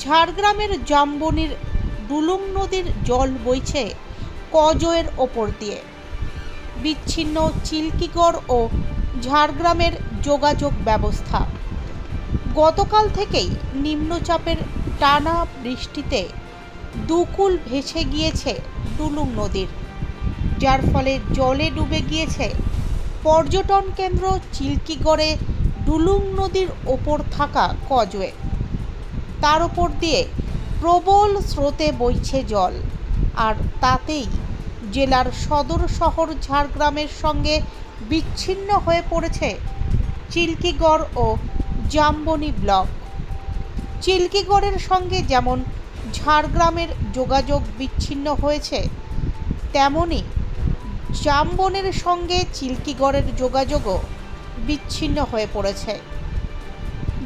ঝাড়গ্রামের জামবনির ডুলুং নদীর জল বইছে কজয়ের ওপর দিয়ে। বিচ্ছিন্ন চিল্কিগড় ও ঝাড়গ্রামের যোগাযোগ ব্যবস্থা। গতকাল থেকেই নিম্নচাপের টানা বৃষ্টিতে দুকুল ভেসে গিয়েছে ডুলুং নদীর, যার ফলে জলে ডুবে গিয়েছে পর্যটন কেন্দ্র চিল্কিগড়ে ডুলুং নদীর ওপর থাকা কজওয়ে। তার ওপর দিয়ে প্রবল স্রোতে বইছে জল, আর তাতেই জেলার সদর শহর ঝাড়গ্রামের সঙ্গে বিচ্ছিন্ন হয়ে পড়েছে চিল্কিগড় ও জামবনি ব্লক। চিল্কিগড়ের সঙ্গে যেমন ঝাড়গ্রামের যোগাযোগ বিচ্ছিন্ন হয়েছে, তেমনি জামবনির সঙ্গে চিল্কিগড়ের যোগাযোগও বিচ্ছিন্ন হয়ে পড়েছে।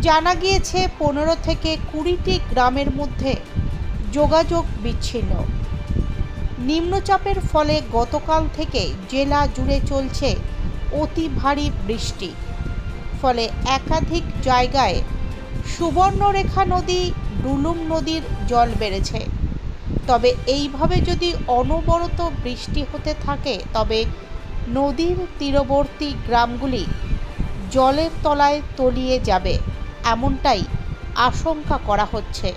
জানা গিয়েছে 15 থেকে 20টি গ্রামের মধ্যে যোগাযোগ বিচ্ছিন্ন। নিম্নচাপের ফলে গতকাল থেকে জেলা জুড়ে চলছে অতি ভারী বৃষ্টি। ফলে একাধিক জায়গায় সুবর্ণরেখা নদী, ডুলুং নদীর জল বেড়েছে। তবে এইভাবে যদি অনবরত বৃষ্টি হতে থাকে, তবে নদীর তীরবর্তী গ্রামগুলি জলের তলায় তলিয়ে যাবে, এমনটাই আশঙ্কা করা হচ্ছে।